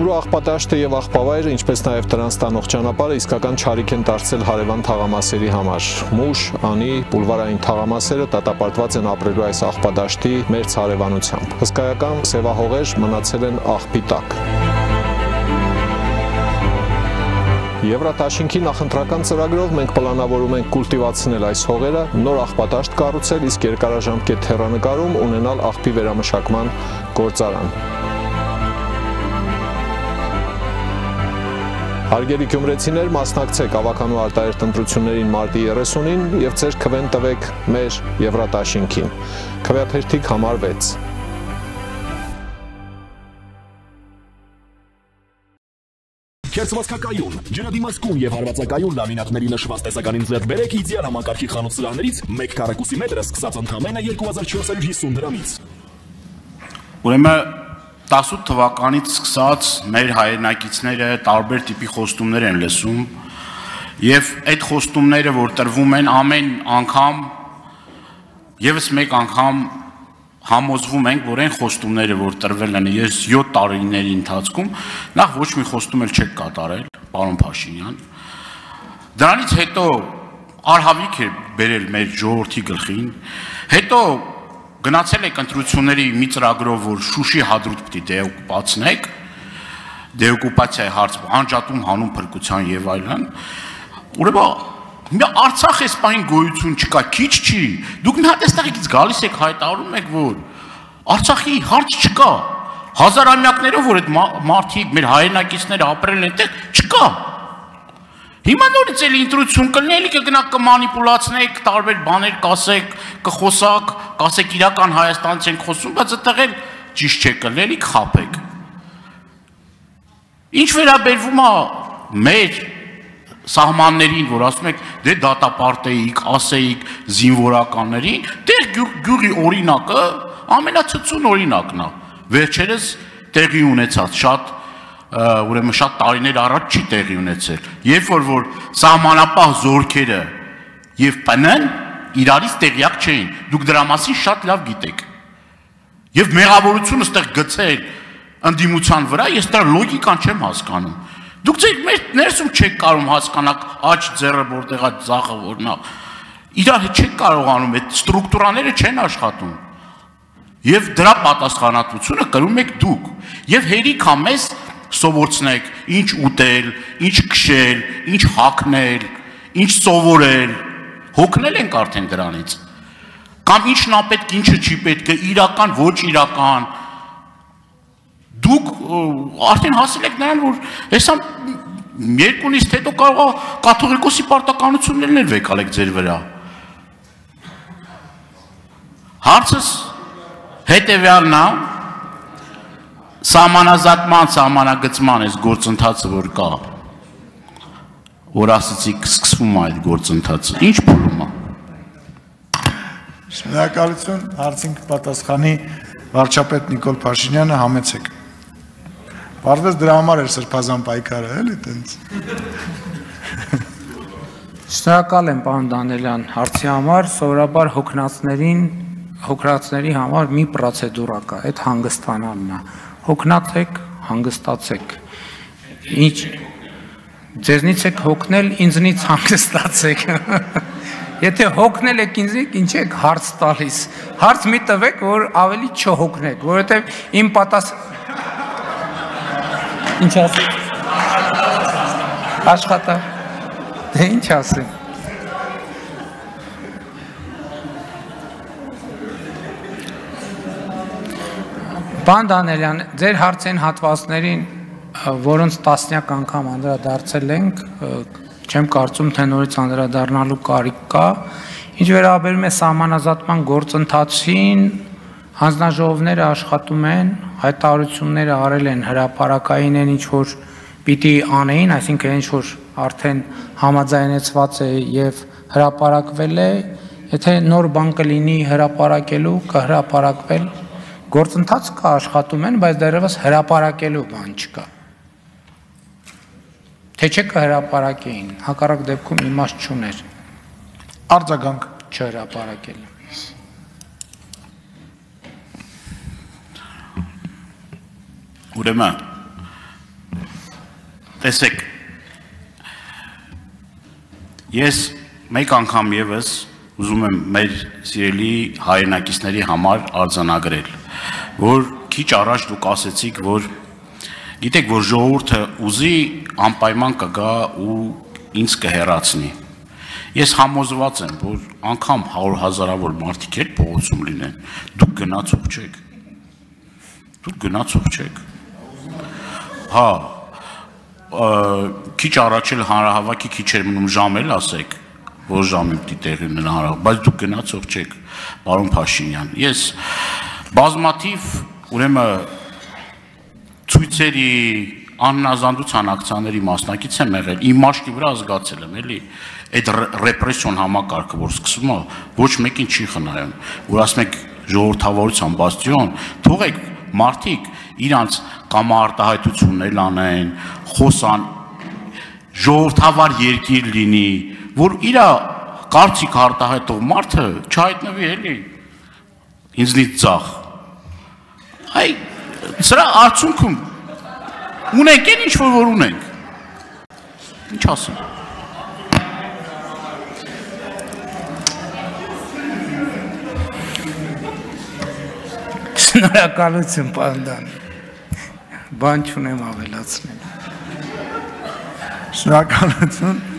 Գյուրու աղբատաշտը եւ աղբավայրը, ինչպես նաեւ դրանց տանող ճանապարհը իսկական չարիք են դարձել հարևան թաղամասերի համար։ Մուշ, անի, բուլվարային թաղամասերը դատապարտված են ապրելու այս աղբադաշտի մերձ հարևանությամբ։ Հսկայական սևահողեր մնացել են աղբի տակ։ Եվրատաշինքի նախընտրական ծրագրով մենք պլանավորում ենք կուլտիվացնել այս հողերը, նոր աղբատաշտ կառուցել, իսկ երկարաժամկետ հեռանկարում ունենալ աղբի վերամշակման գործարան։ Հարգելի գյումրեցիներ, մասնակցեք ավականու արտահերթ ընտրություններին մարտի 30-ին եւ ձեր քվեն տվեք մեր Եվրատաշինքին։ Քվեաթերթիկ համար 6։ Քերծվածքակայուն, ջրադիմացկուն եւ հարվածակայուն լամինատների նշված տեսականին ձեռք բերեք իդեալ համակարգի խանութ սրահներից 1 քառակուսի մետրը սկսած ընդամենը 2450 դրամից։ Ուրեմն 18 թվականից սկսած մեր հայրենակիցները տարբեր տիպի խոստումներ են լսում եւ այդ խոստումները, որ տրվում են, ամեն անգամ եւս մեկ անգամ համոզվում ենք, որ այն խոստումները, որ տրվել են 7 տարիների ընթացքում, նախ ոչ մի խոստում էլ չեք կատարել, պարոն Փաշինյան։ Դրանից հետո արհավիք է բերել մեր ժողովրդի գլխին, հետո գնացել եք ընտրությունների մի ծրագրով, որ Շուշի հադրութ պիտի դեօկուպացնեք, դեօկուպացիայի հարց անջատում հանուն փրկության եւ այլն։ Ուրեմն Արցախ էս պահին գոյություն չկա, քիչ չի։ Դուք մի հատ այստեղից գալիս եք հայտարարում եք, որ Արցախի հարց չկա։ Հազարամյակներով որ այդ մարդիկ, մեր հայրենակիցները ապրել են այդտեղ, չկա։ Հիմա նորից էլի ընտրություն կլինի, էլի կգնաք կմանիպուլացնեք, տարբեր բաներ կասեք, կխոսակ, կասեք իրական Հայաստանից ենք խոսում, բայց այդտեղ էլ ճիշտ չէ կլինի, էլի կխաբեք։ Ինչ վերաբերվում է մեր սահմաններին, որ ասում եք, դե դատապարտեիք, ասեիք զինվորականներին, դեր գյուղի օրինակը ամենացծուն օրինակն է։ Վերջերս տեղի ունեցած ուրեմն շատ տարիներ առաջ չի տեղի ունեցել։ Երբ որ սահմանապահ զորքերը եւ ՊՆ-ն իրարից տեղյակ չէին, դուք դրա մասին շատ լավ գիտեք։ Եվ մեղավորությունը ստեղ գցել ընդդիմության վրա, ես դրա լոգիկան չեմ հասկանում։ Դուք ձեր ներսում չեք կարող հասկանալ աջ ձեռը որտեղ է ձախը որն է։ Իրար հետ չեք կարողանում, այդ ստրուկտուրաները չեն աշխատում։ Եվ դրա պատասխանատվությունը կրում եք դուք։ Եվ հերիք է մեզ սովորեցնեք ինչ ուտել, ինչ քշել, ինչ հագնել, ինչ սովորել։ Հոգնել ենք արդեն դրանից։ Կամ ինչն է պետք, ինչը չի պետք, իրական, ոչ իրական։ Դուք արդեն հասել եք նրան, որ հեսա երկունից հետո կարող է կաթողիկոսի պարտականություններն էլ վեկալեք ձեր վրա։ Հարցս հետևյալն է, սահմանազատման, սահմանագծման այս գործընթացը որ կա, որ ասացիք սկսվում է այդ գործընթացը, ինչ փուլում է։ Շնորհակալություն, հարցին կպատասխանի վարչապետ Նիկոլ Փաշինյանը, համեցեք։ Պարզվեց դրա համար էր սրբազան պայքարը, էլի տենց։ Շնորհակալ եմ, պարոն Դանելյան, հարցի համար, սովորաբար հոգնածների համար մի պրոցեդուրա կա, այդ հանգստանալն է։ Հոգնացեք, հանգստացեք։ Ինչ ձեզնից եք հոգնել, ինձնից հանգստացեք։ Եթե հոգնել եք ինձնից, ինչ եք հարց տալիս։ Հարց մի տվեք, որ ավելի չհոգնեք, որովհետև իմ Ինչ ասեմ։ Աշխատա։ Դե ինչ ասեմ։ Պարոն Դանելյան, ձեր հարցին հատվածներին, որոնց տասնյակ անգամ անդրադարձել ենք, չեմ կարծում, թե նորից անդրադառնալու կարիք կա, ինչ վերաբերում է սահմանազատման գործընթացին, հանձնաժողովները աշխատում են, հայտարարությունները արել են, հրապարակային են ինչ-որ պիտի անեին, այսինքն ինչ-որ արդեն համաձայնեցված է և հրապարակվել է, եթե նոր բան կլինի հրապարակելու, կհրապարակվել, գործընթաց կա աշխատում են, բայց դեռևս հրապարակելու բան չկա։ Թե չէ կհրապարակեին, հակառակ դեպքում իմաստ չուներ։ Արձագանք չհրապարակել։ Ուրեմն տեսեք, ես մեկ անգամ եւս ուզում եմ մեր սիրելի հայրենակիցների համար արձանագրել, որ քիչ առաջ դուք ասեցիք, որ գիտեք, որ ժողովուրդը ուզի անպայման կգա ու ինձ կհեռացնի։ Ես համոզված եմ, որ անգամ 100,000-ավոր մարդիկ էլ փողոցում լինեն, դուք գնացող չեք։ Դուք գնացող չեք։ Հա, քիչ առաջ էլ հանրահավաքի քիչ էր մնում ժամ էլ ասեք, որ ժամին պիտի տեղի ունենա հանրահավաք, բայց դուք գնացող չեք, պարոն Փաշինյան։ Ես բազմաթիվ, ուրեմն ցույցերի անհնազանդության ակցիաների մասնակից եմ եղել, իմ մաշկի վրա զգացել եմ, էլի, այդ ռեպրեսիոն համակարգը, որ սկսվում է, ոչ մեկին չի խնայում, որ ասում եք ժողովրդավարության բաստիոն, թողեք մարդիկ իրանց կամարտահայտություններ անեն, խոսան, ժողովրդավար երկիր լինի, որ իր կարծիք արտահայտող մարդը չհայտնվի էլի ինձնից ձախ։ Այ սրա արդյունքում ունենք էլ ինչ որ ունենք։ Ինչ ասեմ։ Շնորհակալություն, պարոն Դան։ Բան չունեմ ավելացնել։ Շնորհակալություն։